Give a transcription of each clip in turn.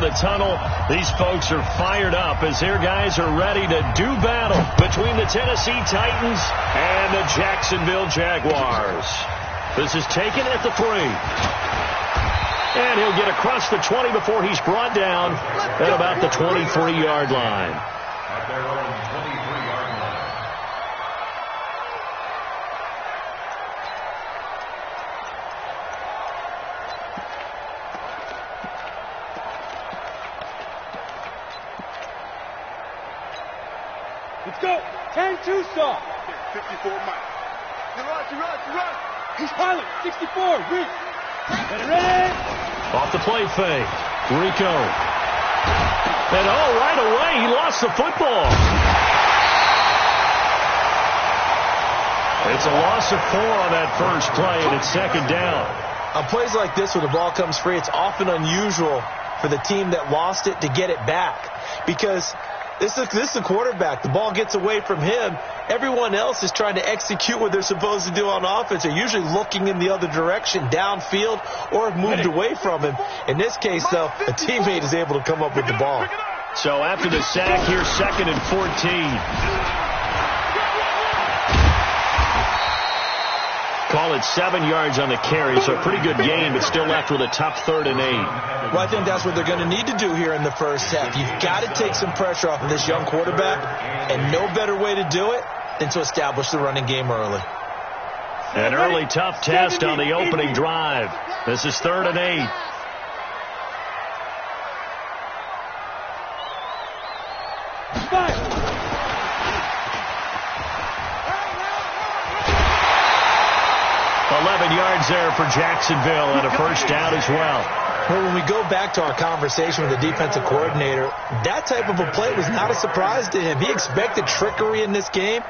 the tunnel. These folks are fired up as their guys are ready to do battle between the Tennessee Titans and the Jacksonville Jaguars. This is taken at the 3. And he'll get across the 20 before he's brought down at about the 23-yard line. At their own 23-yard line. Let's go. 10-2 stop. 54 Mike. You run. He's pilot. 64. Ready. Off the play fake. Rico. And right away, he lost the football. It's a loss of 4 on that first play, and it's second down. On plays like this where the ball comes free, it's often unusual for the team that lost it to get it back. Because this is a quarterback. The ball gets away from him. Everyone else is trying to execute what they're supposed to do on offense. They're usually looking in the other direction, downfield, or moved away from him. In this case, though, a teammate is able to come up with the ball. So after the sack, here's 2nd and 14. Call it 7 yards on the carry, so a pretty good game, but still left with a tough 3rd and 8. Well, I think that's what they're going to need to do here in the first half. You've got to take some pressure off of this young quarterback, and no better way to do it than to establish the running game early. An early tough test on the opening drive. This is 3rd and 8. Five. 11 yards there for Jacksonville and a first down as well. Well, when we go back to our conversation with the defensive coordinator, that type of a play was not a surprise to him. He expected trickery in this game,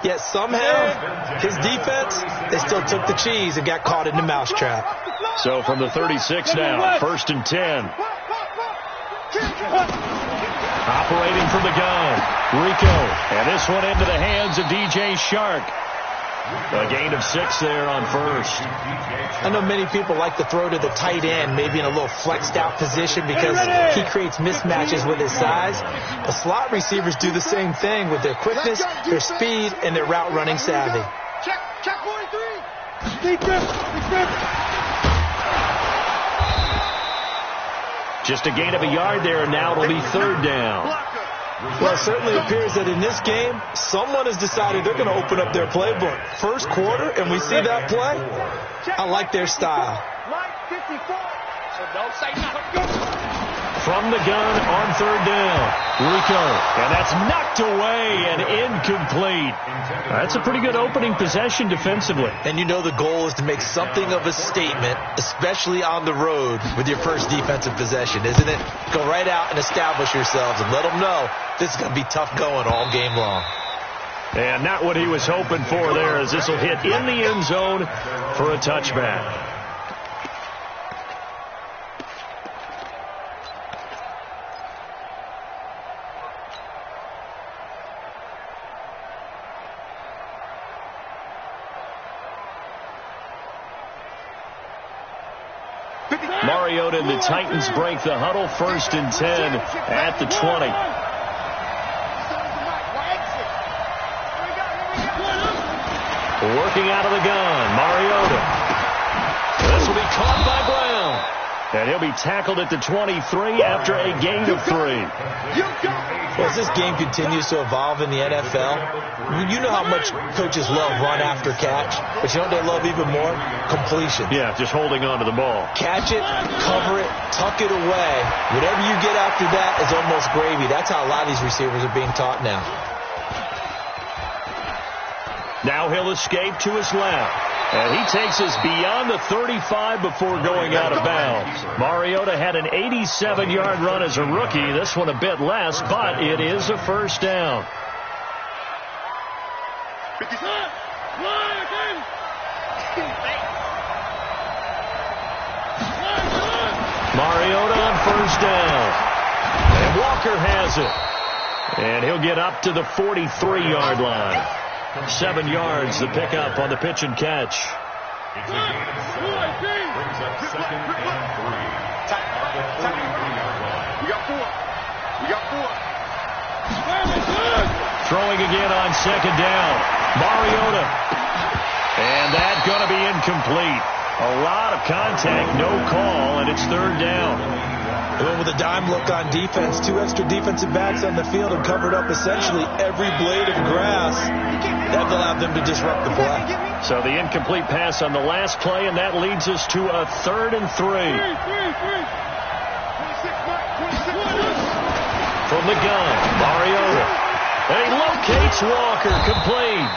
yet somehow his defense, they still took the cheese and got caught in the mousetrap. So from the 36 now, 1st and 10. Operating from the gun, Rico. And this one into the hands of DJ Shark. A gain of 6 there on first. I know many people like to throw to the tight end, maybe in a little flexed out position because he creates mismatches with his size. But slot receivers do the same thing with their quickness, their speed, and their route running savvy. Check 43. Just a gain of a yard there, and now it'll be 3rd down. Well, it certainly appears that in this game, someone has decided they're going to open up their playbook. First quarter, and we see that play. I like their style. From the gun on 3rd down, Rico. And that's knocked away and incomplete. That's a pretty good opening possession defensively. And you know the goal is to make something of a statement, especially on the road with your first defensive possession, isn't it? Go right out and establish yourselves and let them know this is going to be tough going all game long. And not what he was hoping for there, as this will hit in the end zone for a touchback. Mariota and the Titans break the huddle, 1st and 10 at the 20. Working out of the gun, Mariota. This will be caught by Brown. And he'll be tackled at the 23 after a gain of 3. Well, as this game continues to evolve in the NFL, you know how much coaches love run after catch, but you know what they love even more? Completion. Yeah, just holding on to the ball. Catch it, cover it, tuck it away. Whatever you get after that is almost gravy. That's how a lot of these receivers are being taught now. Now he'll escape to his left. And he takes us beyond the 35 before going out of bounds. Mariota had an 87-yard run as a rookie. This one a bit less, but it is a first down. Mariota on first down. And Walker has it. And he'll get up to the 43-yard line. 7 yards, the pickup on the pitch and catch. It's a gain of 4. Brings up 2nd and 3. At the 43-yard line. Throwing again on second down. Mariota. And that's going to be incomplete. A lot of contact, no call, and it's third down. Well, with a dime look on defense, 2 extra defensive backs on the field and covered up essentially every blade of grass. That allowed them to disrupt the play. So the incomplete pass on the last play, and that leads us to a 3rd and 3. From the gun, Mariota. And he locates Walker, complete.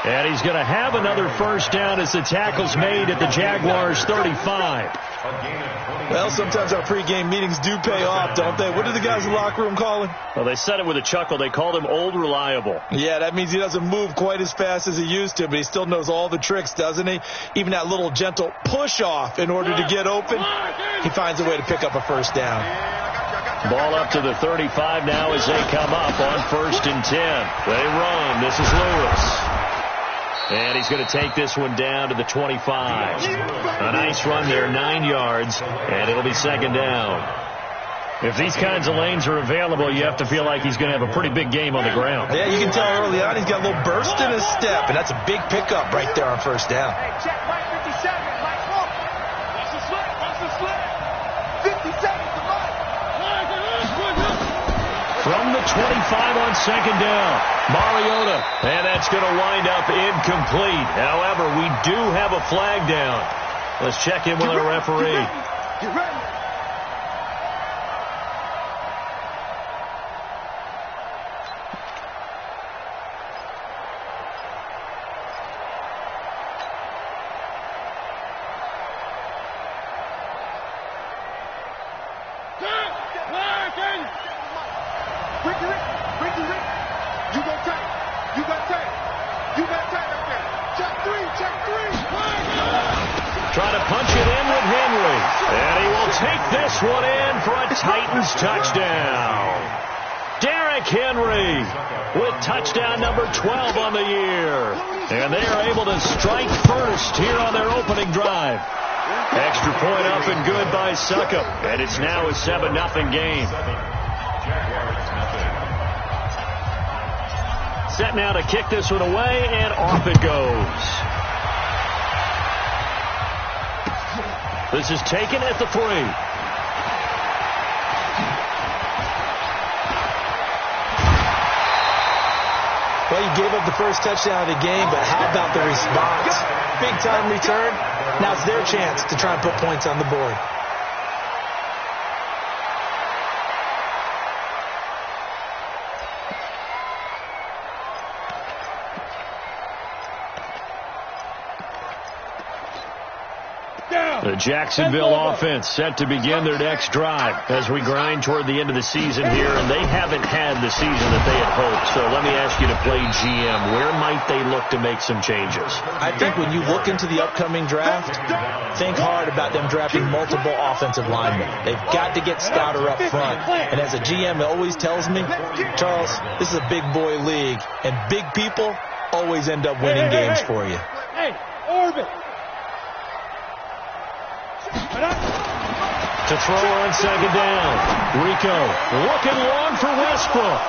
And he's going to have another first down as the tackle's made at the Jaguars' 35. Well, sometimes our pregame meetings do pay off, don't they? What did the guys in the locker room call him? Well, they said it with a chuckle. They called him Old Reliable. Yeah, that means he doesn't move quite as fast as he used to, but he still knows all the tricks, doesn't he? Even that little gentle push-off in order to get open, he finds a way to pick up a first down. Ball up to the 35 now as they come up on 1st and 10. They run. This is Lewis. And he's going to take this one down to the 25. A nice run there, 9 yards, and it'll be 2nd down. If these kinds of lanes are available, you have to feel like he's going to have a pretty big game on the ground. Yeah, you can tell early on he's got a little burst in his step, and that's a big pickup right there on 1st down. Hey, check, Mike 57, Mike, look. Watch the slip, watch the slip. 57 to Mike. From the 25 on 2nd down, Mariota, and that's going to wind up incomplete. However, we do have a flag down. Let's check in with our referee. Get ready. Trying to punch it in with Henry. And he will take this one in for a Titans touchdown. Derrick Henry with touchdown number 12 on the year. And they are able to strike first here on their opening drive. Extra point up and good by Succop. And it's now a 7-0 game. Set now to kick this one away, and off it goes. This is taken at the 3. Well, you gave up the first touchdown of the game, but how about the response? Big-time return. Now it's their chance to try and put points on the board. The Jacksonville offense set to begin their next drive as we grind toward the end of the season here, and they haven't had the season that they had hoped. So let me ask you to play GM. Where might they look to make some changes? I think when you look into the upcoming draft, think hard about them drafting multiple offensive linemen. They've got to get Stouter up front. And as a GM, it always tells me, Charles, this is a big boy league, and big people always end up winning games for you. Hey, orbit. To throw on 2nd down. Rico looking long for Westbrook.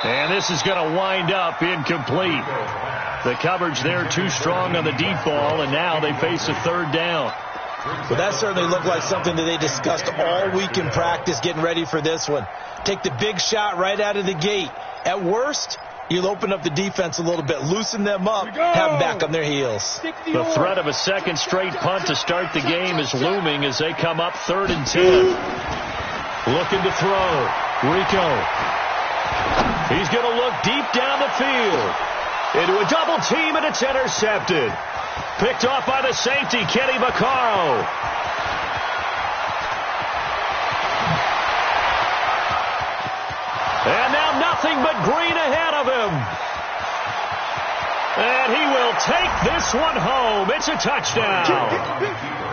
And this is going to wind up incomplete. The coverage there too strong on the deep ball, and now they face a 3rd down. Well, that certainly looked like something that they discussed all week in practice getting ready for this one. Take the big shot right out of the gate. At worst, you'll open up the defense a little bit, loosen them up, have them back on their heels. The threat of a second straight punt to start the game is looming as they come up 3rd and 10. Looking to throw. Rico. He's going to look deep down the field. Into a double team, and it's intercepted. Picked off by the safety, Kenny Vaccaro. And now nothing but green ahead of him. And he will take this one home. It's a touchdown.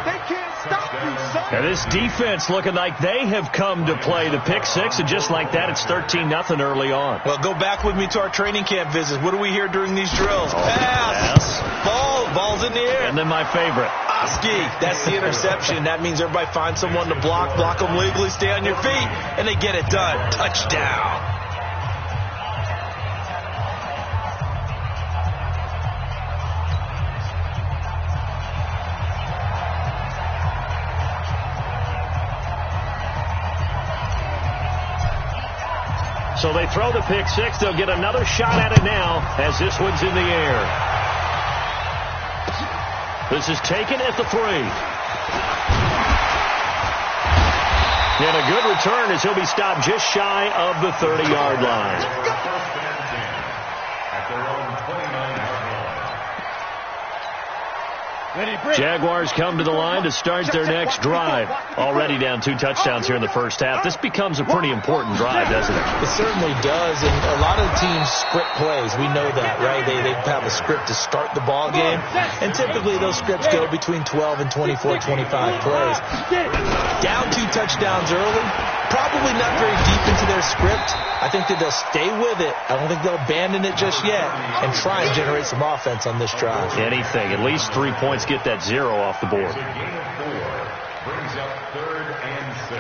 They can't stop you, son. And this defense looking like they have come to play. The pick 6, and just like that, it's 13-0 early on. Well, go back with me to our training camp visits. What do we hear during these drills? Pass. Ball's in the air. And then my favorite, That's the interception. That means everybody finds someone to block them legally, stay on your feet, and they get it done. Touchdown. So they throw the pick six. They'll get another shot at it now as this one's in the air. This is taken at the 3. And a good return as he'll be stopped just shy of the 30-yard line. At their own 29-yard line. Jaguars come to the line to start their next drive. Already down 2 touchdowns here in the first half. This becomes a pretty important drive, doesn't it? It certainly does, and a lot of the teams script plays. We know that, right? They have a script to start the ball game, and typically those scripts go between 12 and 24, 25 plays. Down 2 touchdowns early, probably not very deep into their script. I think that they'll stay with it. I don't think they'll abandon it just yet and try and generate some offense on this drive. Anything. At least 3 points, get that 0 off the board. It's a gain of 4. Brings up 3rd and 6.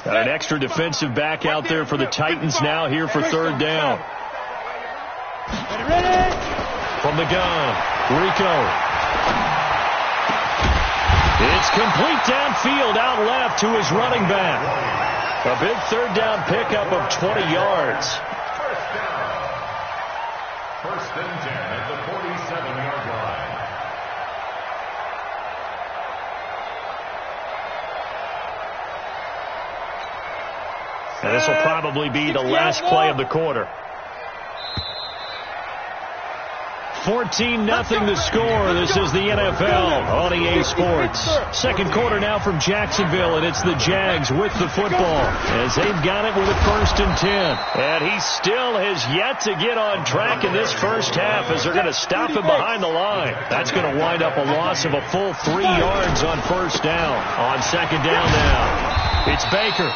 Got an extra defensive back out there for the Titans now here for 3rd down. From the gun, Rico. It's complete downfield, out left to his running back. A big 3rd down pickup of 20 yards. First down. 1st and 10 at the 47-yard line. And this will probably be the last play of the quarter. 14-0 the score. This is the NFL on EA Sports. Second quarter now from Jacksonville, and it's the Jags with the football as they've got it with a 1st and 10. And he still has yet to get on track in this first half as they're going to stop him behind the line. That's going to wind up a loss of a full 3 yards on 1st down. On 2nd down now, it's Baker.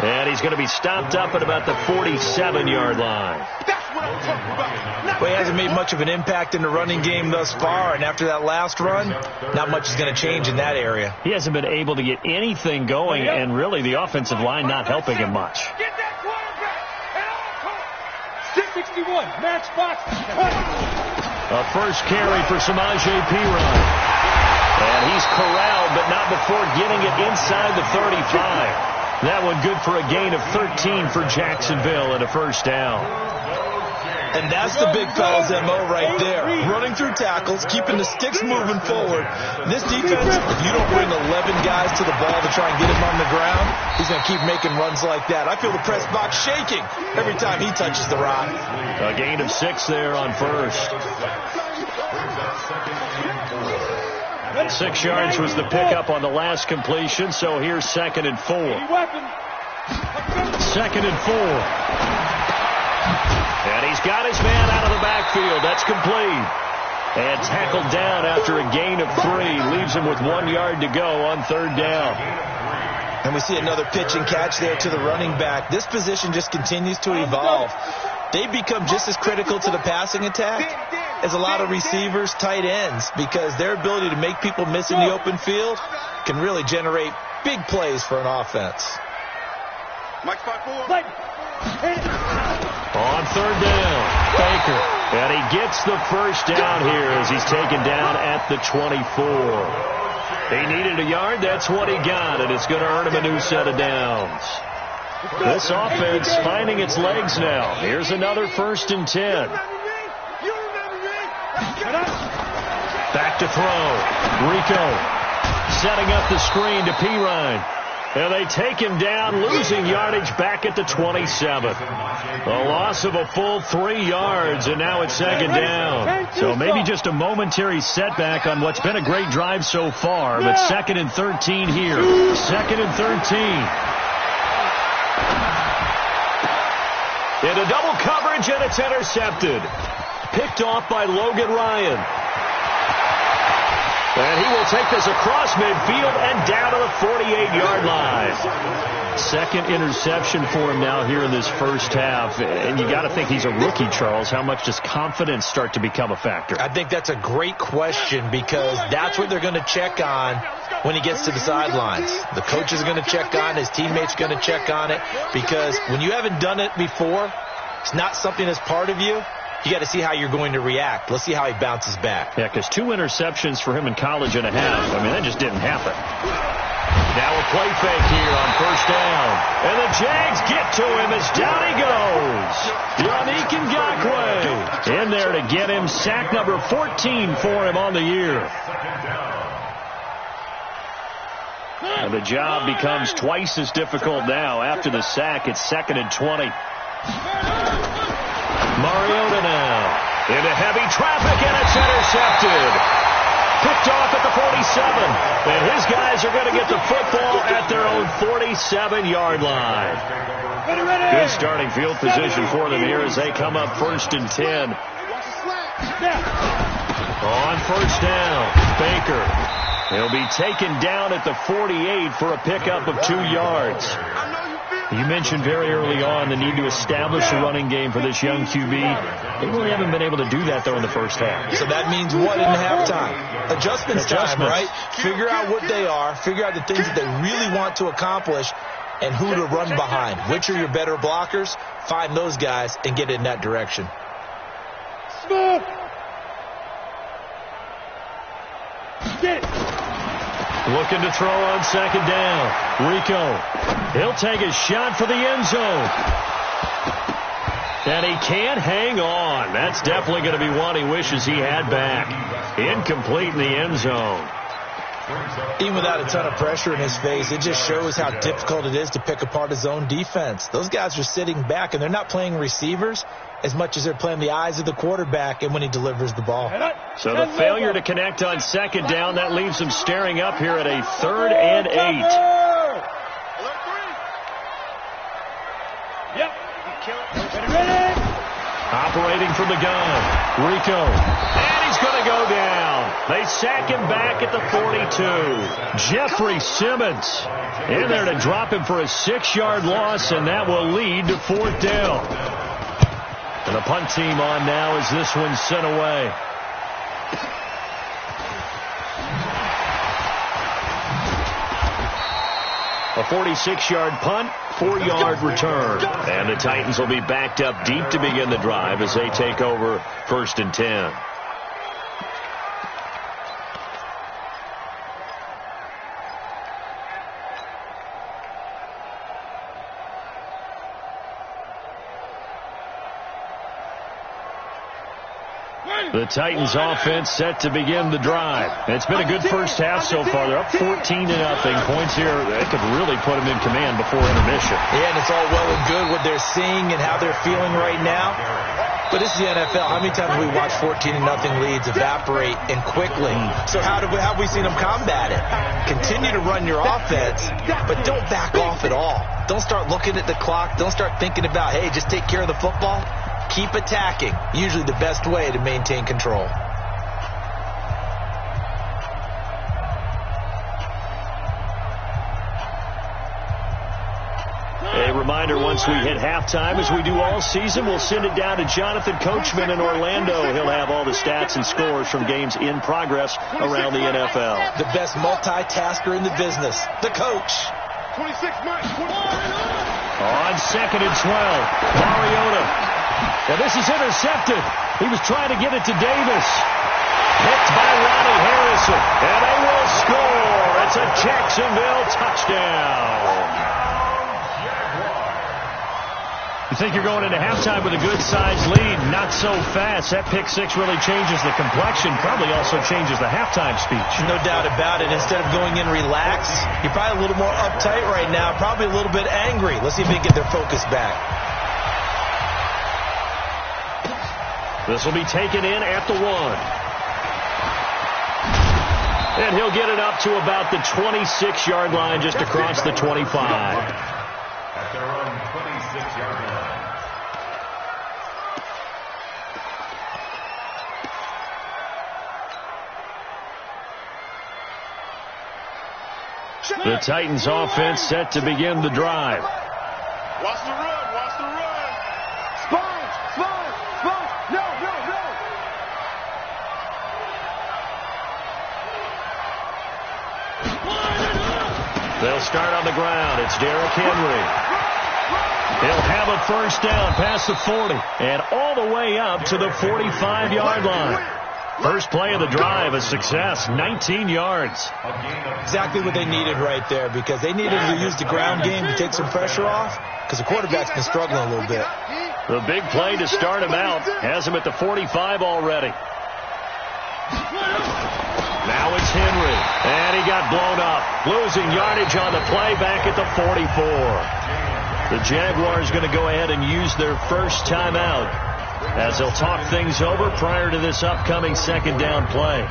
And he's going to be stopped up at about the 47-yard line. Well, he hasn't made much of an impact in the running game thus far, and after that last run, not much is going to change in that area. He hasn't been able to get anything going, and really the offensive line not helping him much. 661, match box. A first carry for Samaje Perine. And he's corralled, but not before getting it inside the 35. That one good for a gain of 13 for Jacksonville and a 1st down. And that's the big fella's MO right there. Running through tackles, keeping the sticks moving forward. This defense, if you don't bring 11 guys to the ball to try and get him on the ground, he's going to keep making runs like that. I feel the press box shaking every time he touches the rock. A gain of 6 there on 1st. 6 yards was the pickup on the last completion, so here's 2nd and 4. 2nd and 4. And he's got his man out of the backfield. That's complete. And tackled down after a gain of 3. Leaves him with 1 yard to go on 3rd down. And we see another pitch and catch there to the running back. This position just continues to evolve. They become just as critical to the passing attack as a lot of receivers, tight ends, because their ability to make people miss in the open field can really generate big plays for an offense. Mike spot 4. On 3rd down, Baker. And he gets the 1st down here as he's taken down at the 24. He needed a yard. That's what he got, and it's going to earn him a new set of downs. This offense finding its legs now. Here's another 1st and 10. Back to throw. Rico setting up the screen to Perine. And they take him down, losing yardage back at the 27. A loss of a full 3 yards, and now it's 2nd down. So maybe just a momentary setback on what's been a great drive so far, but 2nd and 13 here. 2nd and 13. Into double coverage, and it's intercepted. Picked off by Logan Ryan. And he will take this across midfield and down to the 48-yard line. Second interception for him now here in this first half. And you got to think he's a rookie, Charles. How much does confidence start to become a factor? I think that's a great question because that's what they're going to check on when he gets to the sidelines. The coach is going to check on, his teammates going to check on it, because when you haven't done it before, it's not something that's part of you. You got to see how you're going to react. Let's see how he bounces back. Yeah, because 2 interceptions for him in college and a half. I mean, that just didn't happen. Now a play fake here on first down. And the Jags get to him as down he goes. Yannick Ngakoue in there to get him sack number 14 for him on the year. And the job becomes twice as difficult now. After the sack, it's 2nd and 20. Mariota now into heavy traffic, and it's intercepted. Picked off at the 47. And his guys are going to get the football at their own 47-yard line. Good starting field position for them here as they come up 1st and 10. On first down, Baker. He'll be taken down at the 48 for a pickup of 2 yards. You mentioned very early on the need to establish a running game for this young QB. They really haven't been able to do that, though, in the first half. So that means what in halftime? Adjustments time, right? Figure out what they are. Figure out the things that they really want to accomplish and who to run behind. Which are your better blockers? Find those guys and get in that direction. Smith! Get it! Looking to throw on 2nd down. Rico. He'll take a shot for the end zone. And he can't hang on. That's definitely going to be one he wishes he had back. Incomplete in the end zone. Even without a ton of pressure in his face, it just shows how difficult it is to pick apart his own defense. Those guys are sitting back, and they're not playing receivers as much as they're playing the eyes of the quarterback and when he delivers the ball. So the failure to connect on 2nd down, that leaves them staring up here at a 3rd and 8. Yep. Ready? Operating from the gun, Rico. And he's going to go down. They sack him back at the 42. Jeffrey Simmons in there to drop him for a 6-yard loss, and that will lead to 4th down. And the punt team on now as this one's sent away. A 46-yard punt, 4-yard return. And the Titans will be backed up deep to begin the drive as they take over 1st and 10. The Titans offense set to begin the drive. It's been a good first half so far. They're up 14-0. Points here, they could really put them in command before intermission. Yeah, and it's all well and good what they're seeing and how they're feeling right now. But this is the NFL. How many times have we watched 14-0 leads evaporate and quickly? So how have we seen them combat it? Continue to run your offense, but don't back off at all. Don't start looking at the clock. Don't start thinking about, hey, just take care of the football. Keep attacking. Usually the best way to maintain control. A reminder, once we hit halftime, as we do all season, we'll send it down to Jonathan Coachman in Orlando. He'll have all the stats and scores from games in progress around the NFL. The best multitasker in the business, the coach. 26 marks. On 2nd and 12, Mariota. And this is intercepted. He was trying to get it to Davis. Picked by Ronnie Harrison. And they will score. It's a Jacksonville touchdown. You think you're going into halftime with a good-sized lead. Not so fast. That pick six really changes the complexion. Probably also changes the halftime speech. No doubt about it. Instead of going in relaxed, you're probably a little more uptight right now. Probably a little bit angry. Let's see if they can get their focus back. This will be taken in at the 1. And he'll get it up to about the 26-yard line, just across the 25. At their own 26-yard line. The Titans offense set to begin the drive. Watch the run. Watch the run. Spine. Spine. Spine. No, no, no. They'll start on the ground. It's Derrick Henry. He'll have a first down past the 40 and all the way up to the 45-yard line. First play of the drive, a success, 19 yards. Exactly what they needed right there, because they needed to use the ground game to take some pressure off, because the quarterback's been struggling a little bit. The big play to start him out has him at the 45 already. Now it's Henry, and he got blown up, losing yardage on the play back at the 44. The Jaguars going to go ahead and use their first timeout as they'll talk things over prior to this upcoming second down play.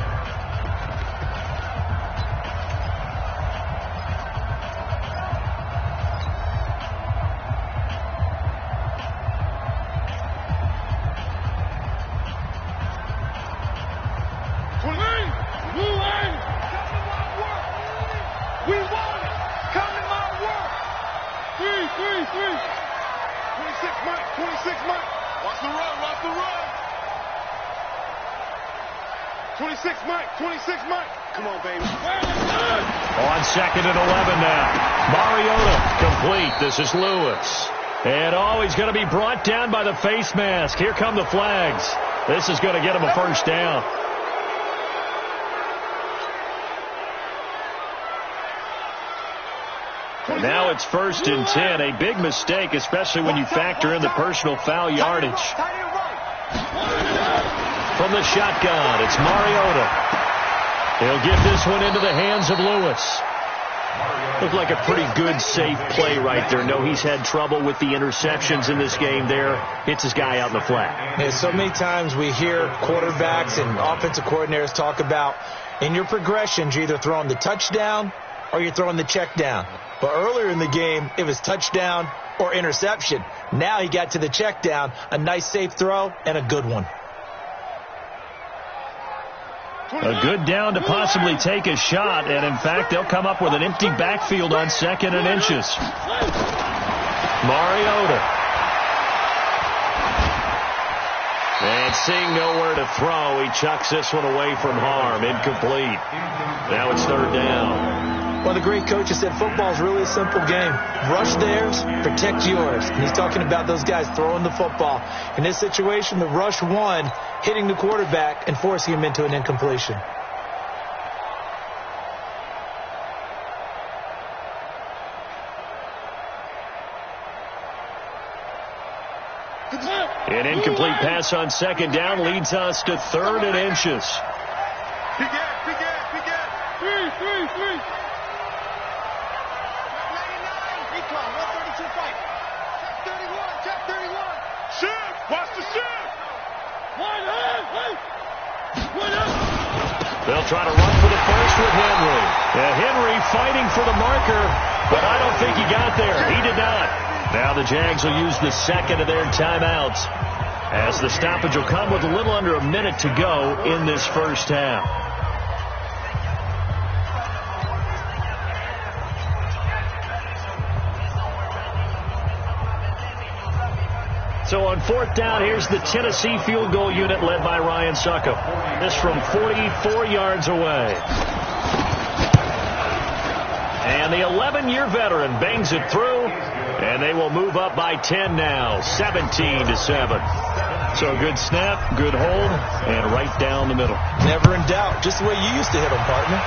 On second and 11 now. Mariota complete. This is Lewis. And he's going to be brought down by the face mask. Here come the flags. This is going to get him a first down. And now it's 1st and 10. A big mistake, especially when you factor in the personal foul yardage. From the shotgun, it's Mariota. He'll get this one into the hands of Lewis. Looked like a pretty good, safe play right there. No, he's had trouble with the interceptions in this game there. Hits his guy out in the flat. Yeah, so many times we hear quarterbacks and offensive coordinators talk about, in your progressions, you're either throwing the touchdown or you're throwing the check down. But earlier in the game, it was touchdown or interception. Now he got to the check down, a nice safe throw, and a good one. A good down to possibly take a shot, and in fact, they'll come up with an empty backfield on 2nd and inches. Mariota. And seeing nowhere to throw, he chucks this one away from harm. Incomplete. Now it's 3rd down. Well, the great coach has said football is really a simple game. Rush theirs, protect yours. And he's talking about those guys throwing the football. In this situation, the rush won, hitting the quarterback and forcing him into an incompletion. An incomplete pass on 2nd down leads us to 3rd and inches. Big gap. 3. Watch the shift! They'll try to run for the first with Henry. Henry fighting for the marker, but I don't think he got there. He did not. Now the Jags will use the second of their timeouts, as the stoppage will come with a little under a minute to go in this first half. So on 4th down, here's the Tennessee field goal unit led by Ryan Suckup. This from 44 yards away. And the 11-year veteran bangs it through, and they will move up by 10 now, 17-7. So good snap, good hold, and right down the middle. Never in doubt, just the way you used to hit them, partner.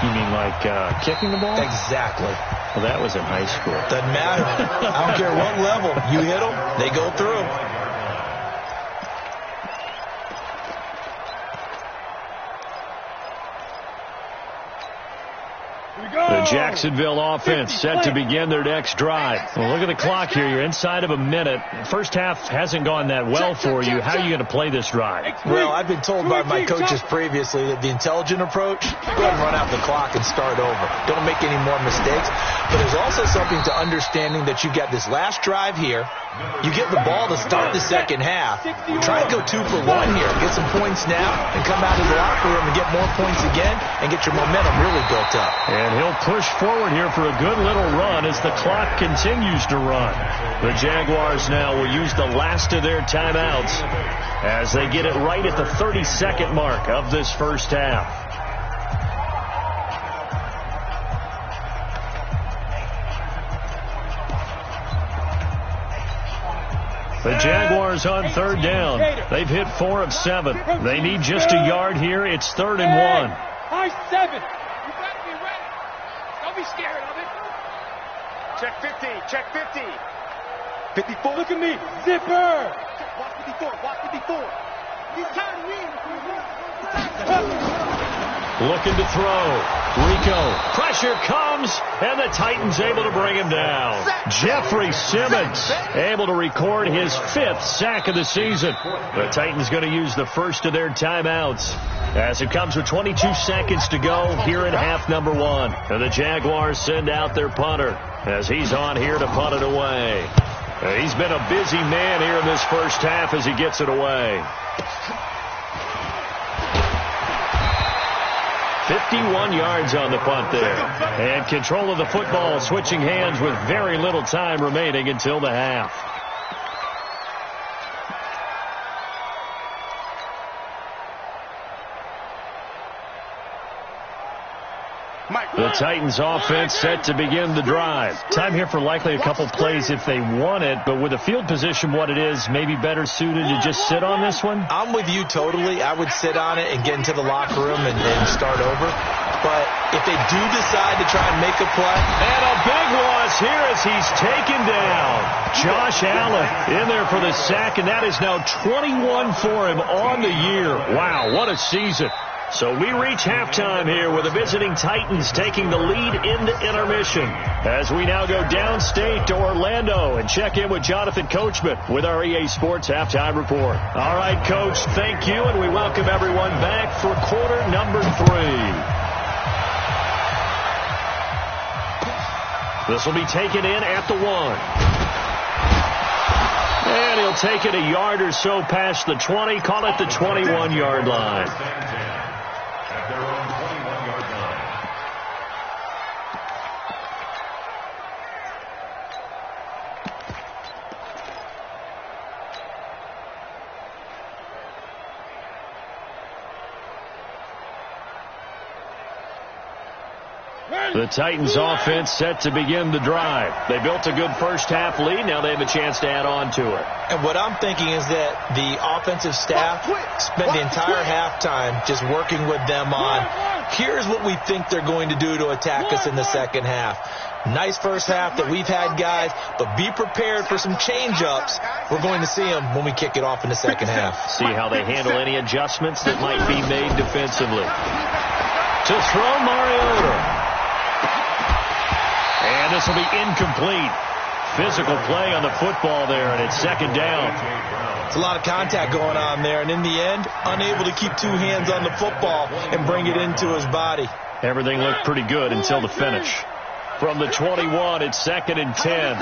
You mean like kicking the ball? Exactly. Well, that was in high school. Doesn't matter. I don't care what level. You hit them, they go through. The Jacksonville offense set to begin their next drive. Well, look at the clock here. You're inside of a minute. First half hasn't gone that well for you. How are you going to play this drive? Well, I've been told by my coaches previously that the intelligent approach, go ahead and run out the clock and start over. Don't make any more mistakes. But there's also something to understanding that you got this last drive here. You get the ball to start the second half. Try to go 2 for 1 here. Get some points now and come out of the locker room and get more points again and get your momentum really built up. And he'll push forward here for a good little run as the clock continues to run. The Jaguars now will use the last of their timeouts as they get it right at the 30-second mark of this first half. The Jaguars on third down. They've hit 4 of 7. They need just a yard here. It's 3rd and 1. High 7. You better be ready. Don't be scared of it. Check 50. Check 50. 54. Look at me. Zipper. Watch 54. Watch 54. He's counting in. Looking to throw. Rico. Pressure comes, and the Titans able to bring him down. Jeffrey Simmons able to record his 5th sack of the season. The Titans going to use the first of their timeouts as it comes with 22 seconds to go here in half number 1. And the Jaguars send out their punter as he's on here to punt it away. He's been a busy man here in this first half as he gets it away. 51 yards on the punt there. And control of the football switching hands with very little time remaining until the half. The Titans offense set to begin the drive. Time here for likely a couple plays if they want it, but with the field position what it is, maybe better suited to just sit on this one? I'm with you totally. I would sit on it and get into the locker room and start over. But if they do decide to try and make a play. And a big loss here as he's taken down. Josh Allen in there for the sack, and that is now 21 for him on the year. Wow, what a season. So we reach halftime here with the visiting Titans taking the lead in the intermission as we now go downstate to Orlando and check in with Jonathan Coachman with our EA Sports Halftime Report. All right, Coach, thank you, and we welcome everyone back for quarter number 3. This will be taken in at the 1. And he'll take it a yard or so past the 20, call it the 21-yard line. Their own 21-yard line. The Titans offense set to begin the drive. They built a good first half lead. Now they have a chance to add on to it. And what I'm thinking is that the offensive staff spent the entire halftime just working with them on, here's what we think they're going to do to attack us in the second half. Nice first half that we've had, guys, but be prepared for some change-ups. We're going to see them when we kick it off in the second half. See how they handle any adjustments that might be made defensively. To throw Mariota. And this will be incomplete. Physical play on the football there, and it's second down. It's a lot of contact going on there, and in the end, unable to keep 2 hands on the football and bring it into his body. Everything looked pretty good until the finish. From the 21, it's 2nd and 10.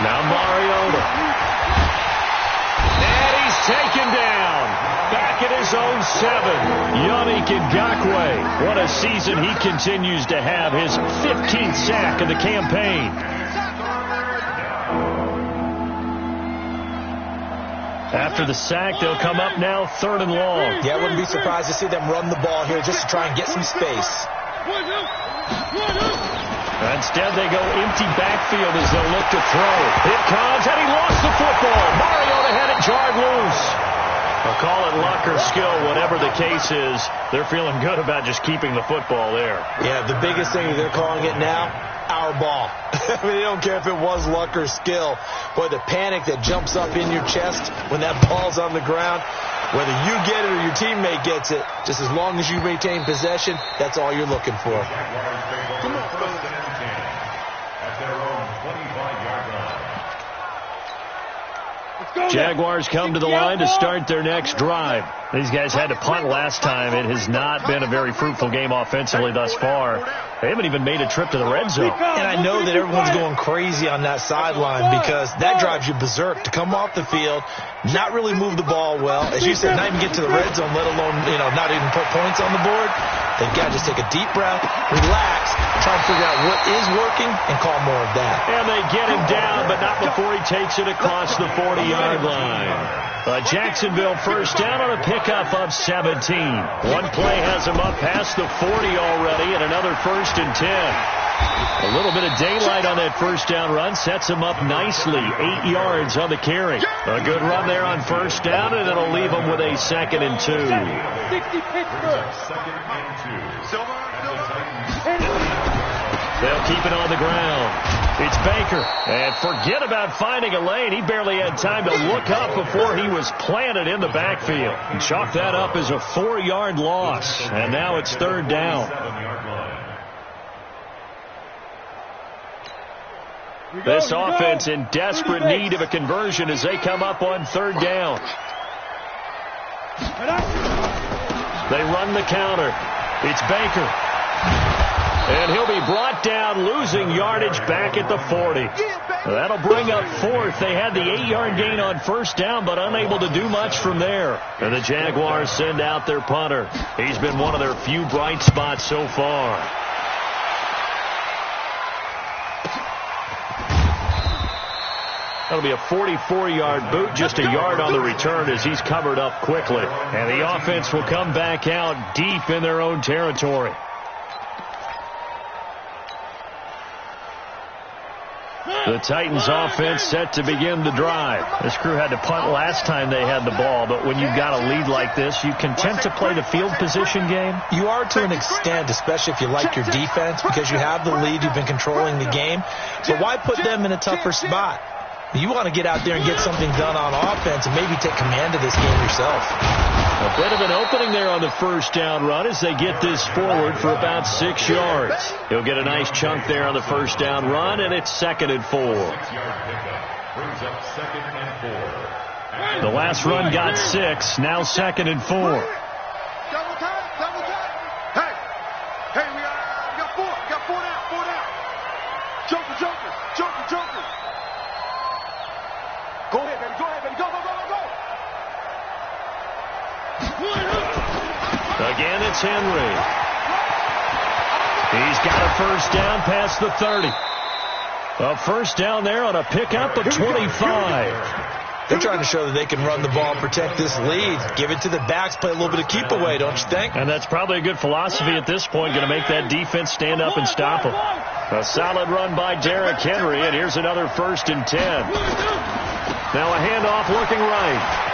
Now Mariota. And he's taken down. Back at his own 7. Yannick Ngakoue. What a season he continues to have. His 15th sack of the campaign. After the sack, they'll come up now 3rd and long. Yeah, I wouldn't be surprised to see them run the ball here just to try and get some space. Instead, they go empty backfield as they'll look to throw. It comes, and he lost the football. Mariota had it jarred loose. They'll call it luck or skill, whatever the case is. They're feeling good about just keeping the football there. Yeah, the biggest thing they're calling it now, our ball. I mean, they don't care if it was luck or skill. Boy, the panic that jumps up in your chest when that ball's on the ground, whether you get it or your teammate gets it, just as long as you maintain possession, that's all you're looking for. Come on, first and 10 at their own 25-yard line. Jaguars come to the line to start their next drive. These guys had to punt last time. It has not been a very fruitful game offensively thus far. They haven't even made a trip to the red zone. And I know that everyone's going crazy on that sideline because that drives you berserk to come off the field, not really move the ball well. As you said, not even get to the red zone, let alone, not even put points on the board. They've got to just take a deep breath, relax, try and figure out what is working, and call more of that. And they get him down, but not before he takes it across the 40-yard line. Jacksonville first down on a pickup of 17. One play has him up past the 40 already, and another 1st and 10. A little bit of daylight on that first down run sets him up nicely. 8 yards on the carry. A good run there on first down, and it'll leave him with a 2nd and 2. 60 Pittsburgh. 2nd and 2. They'll keep it on the ground. It's Baker. And forget about finding a lane. He barely had time to look up before he was planted in the backfield. And chalk that up as a 4-yard loss. And now it's 3rd down. This offense in desperate need of a conversion as they come up on 3rd down. They run the counter. It's Baker. And he'll be brought down, losing yardage back at the 40. That'll bring up 4th. They had the 8-yard gain on first down, but unable to do much from there. And the Jaguars send out their punter. He's been one of their few bright spots so far. That'll be a 44-yard boot, just a yard on the return as he's covered up quickly. And the offense will come back out deep in their own territory. The Titans offense set to begin the drive. This crew had to punt last time they had the ball, but when you've got a lead like this, you content to play the field position game? You are to an extent, especially if you like your defense, because you have the lead, you've been controlling the game. But why put them in a tougher spot? You want to get out there and get something done on offense and maybe take command of this game yourself. A bit of an opening there on the first down run as they get this forward for about 6 yards. He'll get a nice chunk there on the first down run, and it's 2nd and 4. 6-yard pickup brings up 2nd and 4. The last run got 6, now 2nd and 4. Double time. Hey, we got 4. We got 4 down. Joker. Go ahead, baby. Go. Again, it's Henry. He's got a first down past the 30. A first down there on a pickup of 25. They're trying to show that they can run the ball and protect this lead. Give it to the backs, play a little bit of keep away, don't you think? And that's probably a good philosophy at this point, going to make that defense stand up and stop them. A solid run by Derrick Henry, and here's another 1st and 10. Now a handoff looking right.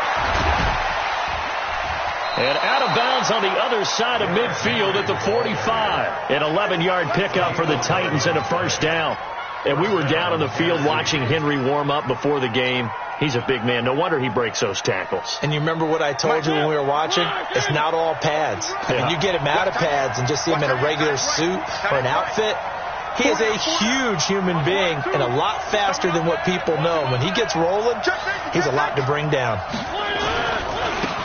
And out of bounds on the other side of midfield at the 45. An 11-yard pickup for the Titans and a first down. And we were down on the field watching Henry warm up before the game. He's a big man. No wonder he breaks those tackles. And you remember what I told you when we were watching? It's not all pads. I mean, you get him out of pads and just see him in a regular suit or an outfit. He is a huge human being and a lot faster than what people know. When he gets rolling, he's a lot to bring down.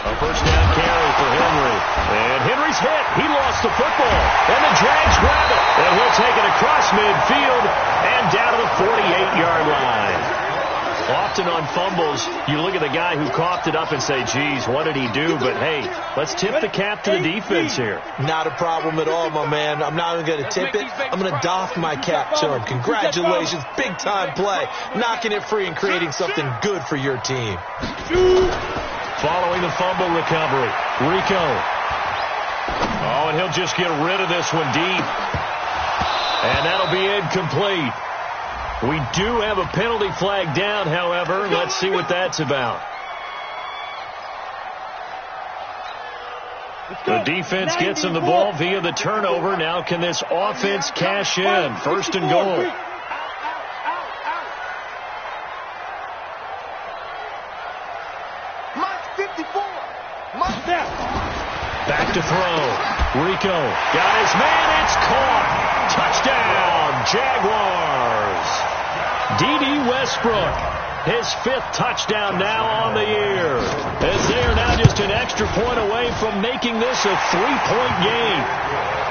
A first down carry for Henry. And Henry's hit. He lost the football. And the Jags grab it. And he'll take it across midfield and down to the 48-yard line. Often on fumbles, you look at the guy who coughed it up and say, geez, what did he do? But, hey, let's tip the cap to the defense here. Not a problem at all, my man. I'm not even going to tip it. I'm going to doff my cap to him. Congratulations. Big-time play. Knocking it free and creating something good for your team. Following the fumble recovery, Rico. Oh, and he'll just get rid of this one deep. And that'll be incomplete. We do have a penalty flag down, however. Let's see what that's about. The defense gets in the ball via the turnover. Now can this offense cash in? 1st and goal. Back to throw. Rico got his man. It's caught. Touchdown, Jaguars. D.D. Westbrook His 5th touchdown now on the year. As they are now just an extra point away from making this a 3-point game.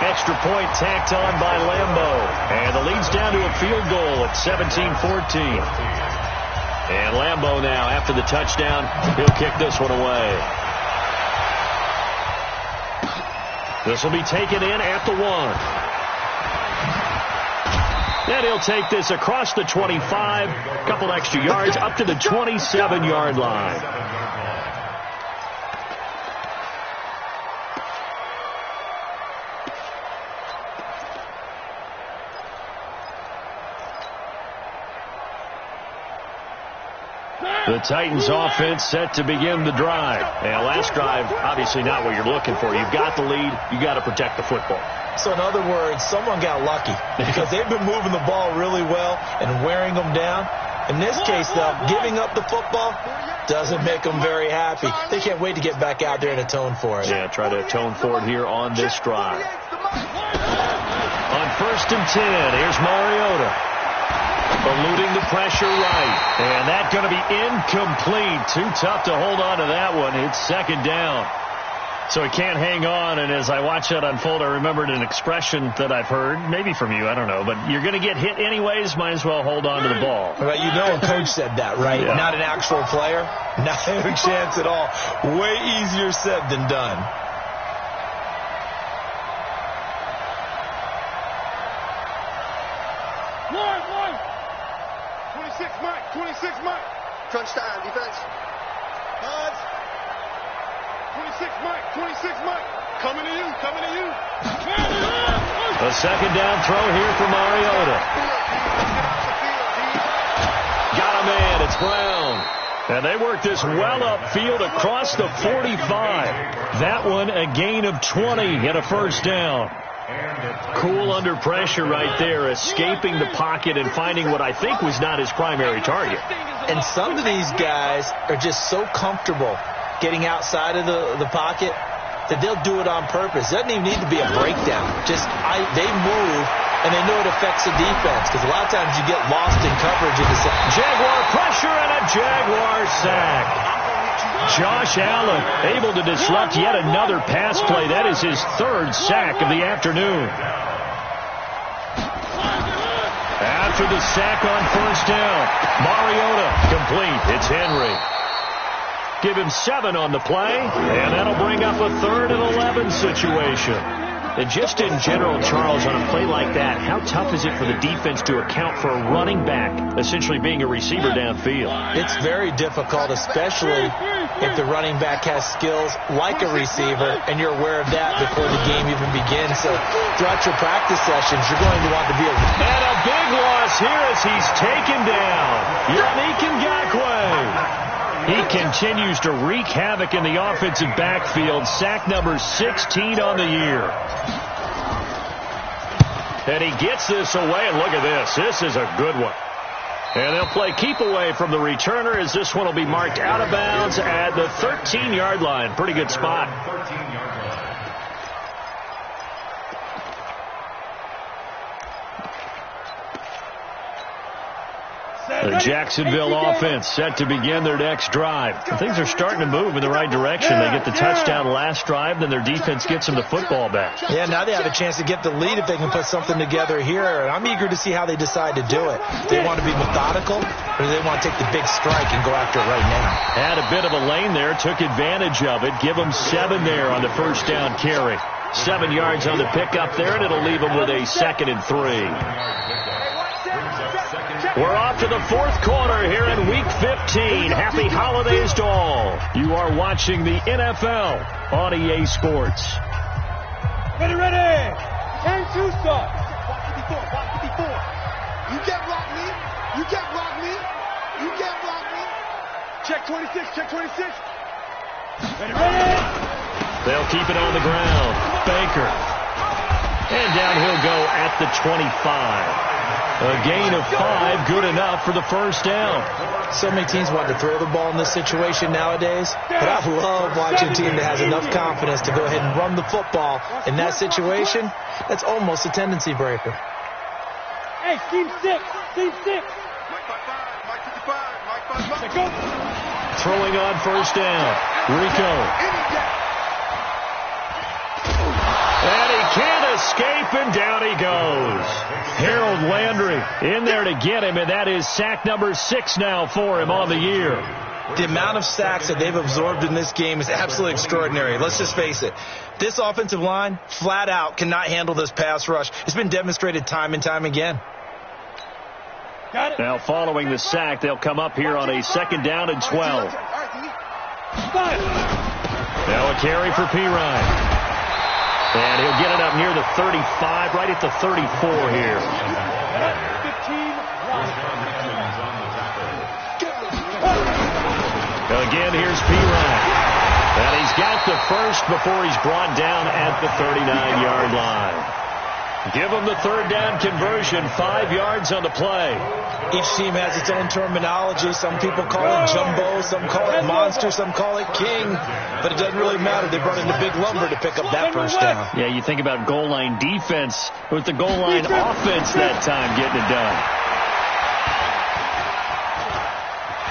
Extra point tacked on by Lambo. And the lead's down to a field goal at 17-14. And Lambo now, after the touchdown, he'll kick this one away. This will be taken in at the 1. And he'll take this across the 25, a couple extra yards, up to the 27-yard line. The Titans offense set to begin the drive. Now, last drive, obviously not what you're looking for. You've got the lead. You got to protect the football. So, in other words, someone got lucky because they've been moving the ball really well and wearing them down. In this case, though, giving up the football doesn't make them very happy. They can't wait to get back out there and atone for it. Yeah, try to atone for it here on this drive. On 1st and 10, here's Mariota. Eluding the pressure right. And that's going to be incomplete. Too tough to hold on to that one. It's 2nd down. So he can't hang on, and as I watch that unfold, I remembered an expression that I've heard, maybe from you, I don't know, but you're going to get hit anyways, might as well hold on to the ball. But you know a coach said that, right? Yeah. Not an actual player. Not a chance at all. Way easier said than done. One. 26, Mike. 26, Mike. Crunch time, defense. 26, Mike. 26, Mike. Coming to you. A 2nd down throw here for Mariota. Got a man. It's Brown. And they work this well upfield across the 45. That one a gain of 20 and a 1st down. Cool under pressure right there, escaping the pocket and finding what I think was not his primary target. And some of these guys are just so comfortable getting outside of the pocket that they'll do it on purpose. It doesn't even need to be a breakdown. They move, and they know it affects the defense because a lot of times you get lost in coverage in the second. Jaguar pressure and a Jaguar sack. Josh Allen able to disrupt yet another pass play. That is his 3rd sack of the afternoon. After the sack on 1st down, Mariota complete. It's Henry. Give him 7 on the play, and that'll bring up a 3rd and 11 situation. And just in general, Charles, on a play like that, how tough is it for the defense to account for a running back essentially being a receiver downfield? It's very difficult, especially if the running back has skills like a receiver, and you're aware of that before the game even begins. So throughout your practice sessions, you're going to want to be a... And a big loss here as he's taken down. Yannick Ngakoue. He continues to wreak havoc in the offensive backfield. Sack number 16 on the year. And he gets this away, and look at this. This is a good one. And they'll play keep away from the returner as this one will be marked out of bounds at the 13-yard line. Pretty good spot. 13-yard line. The Jacksonville offense set to begin their next drive. And things are starting to move in the right direction. They get the touchdown last drive, then their defense gets them the football back. Yeah, now they have a chance to get the lead if they can put something together here. And I'm eager to see how they decide to do it. Do they want to be methodical, or do they want to take the big strike and go after it right now? Had a bit of a lane there, took advantage of it. Give them 7 there on the 1st down carry. 7 yards on the pickup there, and it'll leave them with a 2nd and 3. We're off to the 4th quarter here in Week 15. Happy holidays to all. You are watching the NFL on EA Sports. Ready. And 2 start. Block 54. You can't block me. Check 26. Ready. They'll keep it on the ground. Baker. And down he'll go at the 25. A gain of 5, good enough for the 1st down. So many teams want to throw the ball in this situation nowadays, but I love watching a team that has enough confidence to go ahead and run the football. In that situation, that's almost a tendency breaker. Hey, team 6. Mike 55. Throwing on first down. Rico. And he can't escape, and down he goes. Harold Landry in there to get him, and that is sack number 6 now for him on the year. The amount of sacks that they've absorbed in this game is absolutely extraordinary. Let's just face it. This offensive line, flat out, cannot handle this pass rush. It's been demonstrated time and time again. Now following the sack, they'll come up here on a 2nd down and 12. Now a carry for Pirine. And he'll get it up near the 35, right at the 34 here. 15. Again, here's Pirine. And he's got the first before he's brought down at the 39-yard line. Give him the 3rd down conversion, 5 yards on the play. Each team has its own terminology. Some people call it jumbo, some call it monster, some call it king. But it doesn't really matter. They brought in the big lumber to pick up that first down. Yeah, you think about goal line defense with the goal line offense that time getting it done.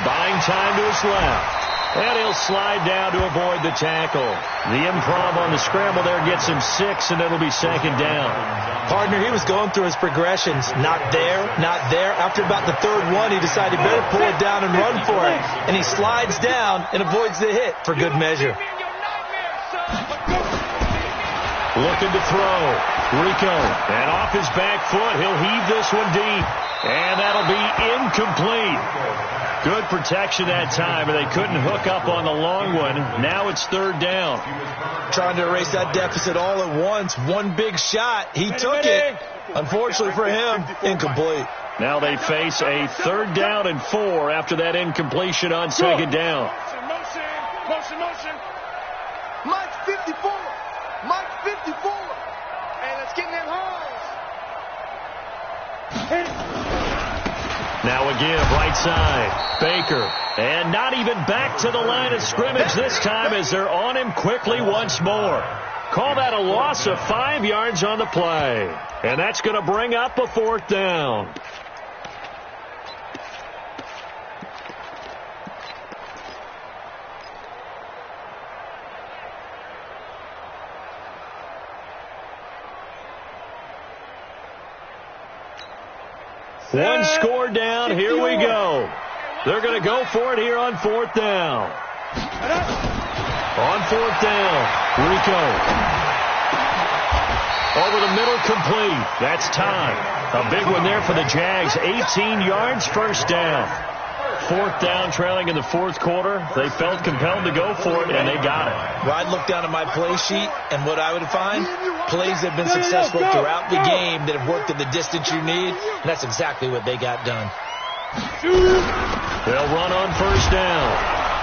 Buying time to his left. And he'll slide down to avoid the tackle. The improv on the scramble there gets him 6, and it'll be 2nd down. Partner, he was going through his progressions. Not there, not there. After about the 3rd one, he decided he better pull it down and run for it. And he slides down and avoids the hit for good measure. Looking to throw. Rico. And off his back foot, he'll heave this one deep. And that'll be incomplete. Good protection that time, and they couldn't hook up on the long one. Now it's 3rd down. Trying to erase that deficit all at once. One big shot. He took it. Unfortunately for him, incomplete. Now they face a 3rd down and 4 after that incompletion on 2nd down. Motion. Mike 54. Mike 54. Hey, let's get in them holes. Now again, right side, Baker. And not even back to the line of scrimmage this time as they're on him quickly once more. Call that a loss of 5 yards on the play. And that's going to bring up a 4th down. One score down. Here we go. They're going to go for it here on 4th down. On 4th down, Rico. Over the middle, complete. That's time. A big one there for the Jags. 18 yards, 1st down. 4th down, trailing in the 4th quarter. They felt compelled to go for it, and they got it. Well, I'd look down at my play sheet, and what I would find, plays that have been successful throughout the game that have worked at the distance you need, and that's exactly what they got done. They'll run on 1st down.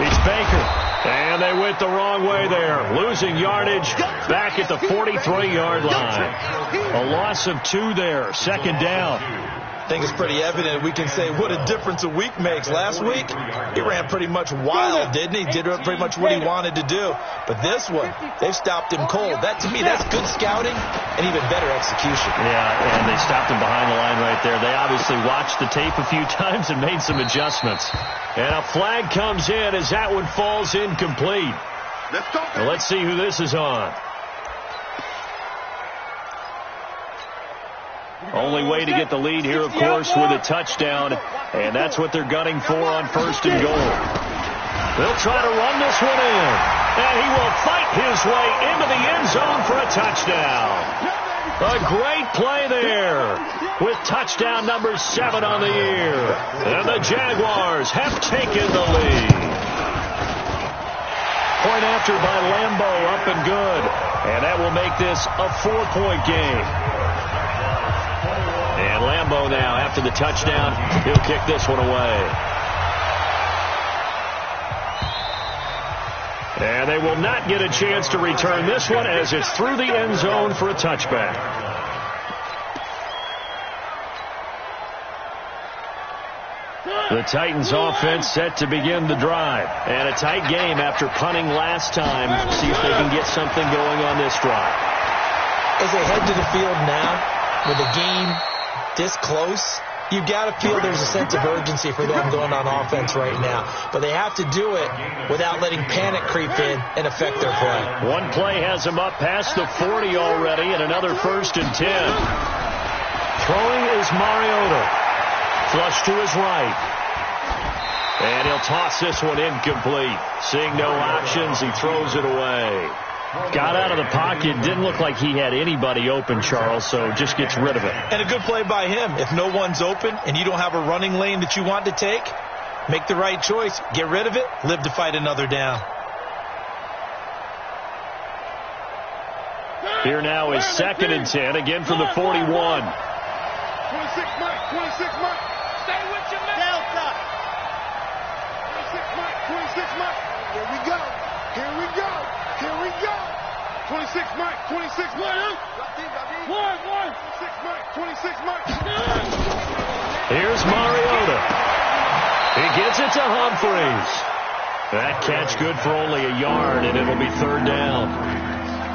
It's Baker. And they went the wrong way there. Losing yardage back at the 43-yard line. A loss of 2 there. 2nd down. I think it's pretty evident. We can say what a difference a week makes. Last week, he ran pretty much wild, didn't he? Did pretty much what he wanted to do. But this one, they've stopped him cold. That, to me, that's good scouting and even better execution. Yeah, and they stopped him behind the line right there. They obviously watched the tape a few times and made some adjustments. And a flag comes in as that one falls incomplete. Well, let's see who this is on. Only way to get the lead here, of course, with a touchdown. And that's what they're gunning for on 1st and goal. They'll try to run this one in. And he will fight his way into the end zone for a touchdown. A great play there with touchdown number 7 on the year. And the Jaguars have taken the lead. Point after by Lambo, up and good. And that will make this a 4-point game. And Lambo now, after the touchdown, he'll kick this one away. And they will not get a chance to return this one as it's through the end zone for a touchback. The Titans offense set to begin the drive. And a tight game after punting last time. See if they can get something going on this drive. As they head to the field now, with the game this close, You've got to feel there's a sense of urgency for them going on offense right now. But they have to do it without letting panic creep in and affect their play. One play has him up past the 40 already, and another 1st and 10. Throwing is Mariota. Flush to his right. And he'll toss this one incomplete. Seeing no options, he throws it away. Got out of the pocket. Didn't look like he had anybody open, Charles, so just gets rid of it. And a good play by him. If no one's open and you don't have a running lane that you want to take, make the right choice. Get rid of it. Live to fight another down. Here now is 2nd and 10, again from the 41. 26 Mike, 26 Mike. Stay with your man. Delta. 26 Mike, 26 Mike. Here we go. Here we go. Here we go. 26 Mike, 26 Mike. 26 Mike, 26 Mike. Here's Mariota. He gets it to Humphreys. That catch good for only a yard, and it'll be 3rd down.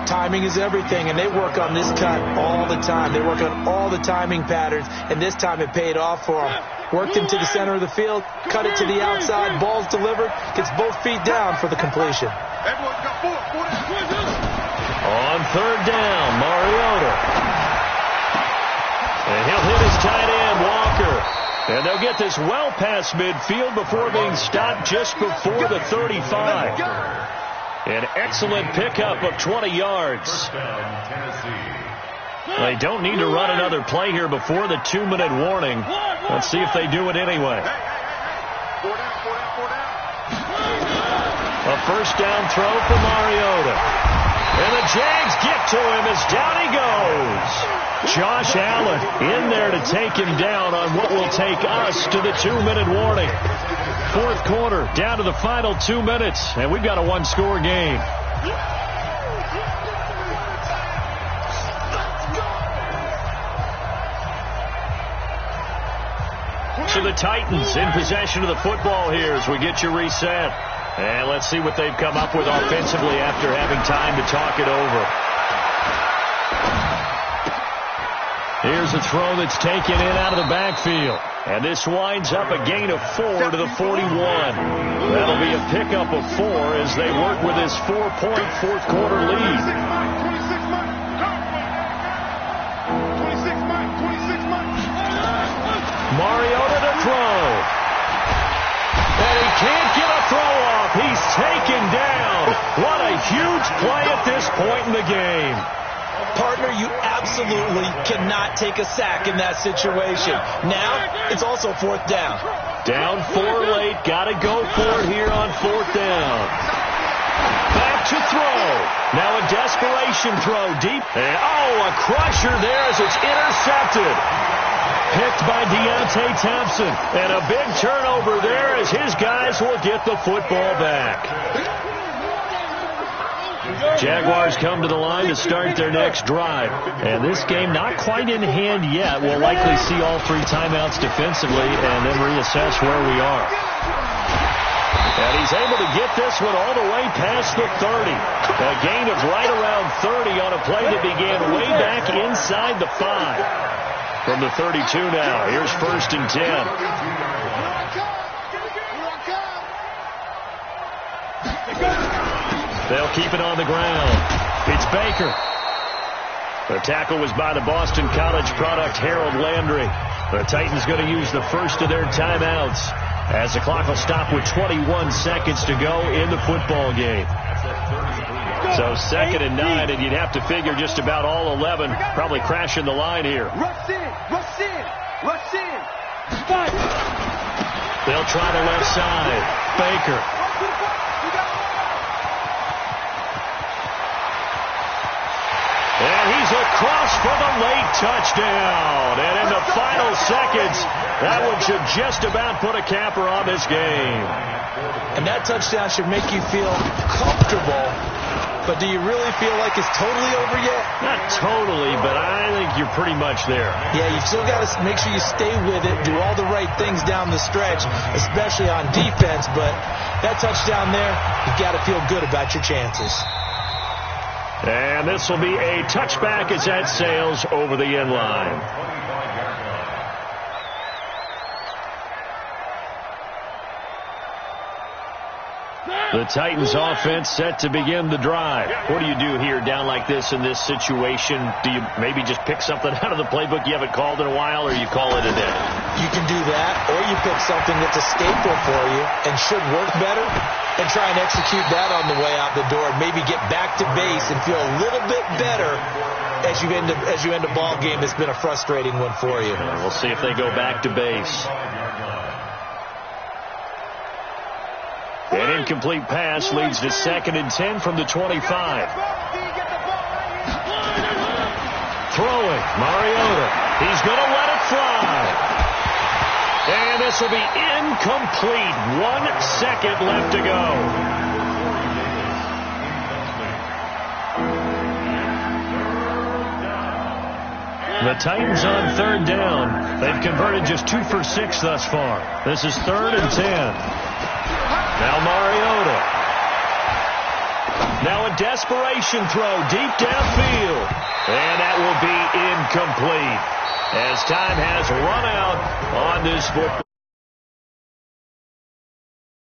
Timing is everything, and they work on this cut all the time. They work on all the timing patterns, and this time it paid off for them. Worked him to the center of the field, cut it to the outside, ball's delivered, gets both feet down for the completion. On 3rd down, Mariota. And he'll hit his tight end, Walker. And they'll get this well past midfield before being stopped just before the 35. An excellent pickup of 20 yards. They don't need to run another play here before the 2-minute warning. Let's see if they do it anyway. A 1st down throw for Mariota. And the Jags get to him as down he goes. Josh Allen in there to take him down on what will take us to the 2-minute warning. 4th quarter, down to the final 2 minutes, and we've got a 1-score game. So the Titans in possession of the football here as we get you reset. And let's see what they've come up with offensively after having time to talk it over. Here's a throw that's taken in out of the backfield. And this winds up a gain of 4 to the 41. That'll be a pickup of 4 as they work with this 4-point 4th quarter lead. 26 Mike. Mariota to throw. And he can't get a throw off. He's taken down. What a huge play at this point in the game. Partner, you absolutely cannot take a sack in that situation. Now, it's also 4th down. Down 4 late. Got to go for it here on 4th down. Back to throw. Now a desperation throw deep. And, a crusher there as it's intercepted. Picked by Deontay Thompson. And a big turnover there as his guys will get the football back. Jaguars come to the line to start their next drive. And this game not quite in hand yet. We'll likely see all 3 timeouts defensively and then reassess where we are. And he's able to get this one all the way past the 30. A gain of right around 30 on a play that began way back inside the 5. From the 32 now. Here's 1st and 10. They'll keep it on the ground. It's Baker. The tackle was by the Boston College product, Harold Landry. The Titans going to use the first of their timeouts as the clock will stop with 21 seconds to go in the football game. So 2nd and 9, and you'd have to figure just about all 11 probably crashing the line here. Rush in. They'll try the left side. Baker. And he's across for the late touchdown. And in the final seconds, that one should just about put a capper on this game. And that touchdown should make you feel comfortable. But do you really feel like it's totally over yet? Not totally, but I think you're pretty much there. Yeah, you've still got to make sure you stay with it, do all the right things down the stretch, especially on defense. But that touchdown there, you've got to feel good about your chances. And this will be a touchback as that sails over the end line. The Titans offense set to begin the drive. What do you do here down like this in this situation? Do you maybe just pick something out of the playbook you haven't called in a while, or you call it a day? You can do that, or you pick something that's a staple for you and should work better and try and execute that on the way out the door and maybe get back to base and feel a little bit better as you end a ball game that's been a frustrating one for you. We'll see if they go back to base. An incomplete pass leads to 2nd and 10 from the 25. Throwing, Mariota. He's going to let it fly. And this will be incomplete. 1 second left to go. The Titans on 3rd down. They've converted just 2 for 6 thus far. This is 3rd and 10. Now Mariota. Now a desperation throw deep downfield. And that will be incomplete as time has run out on this football.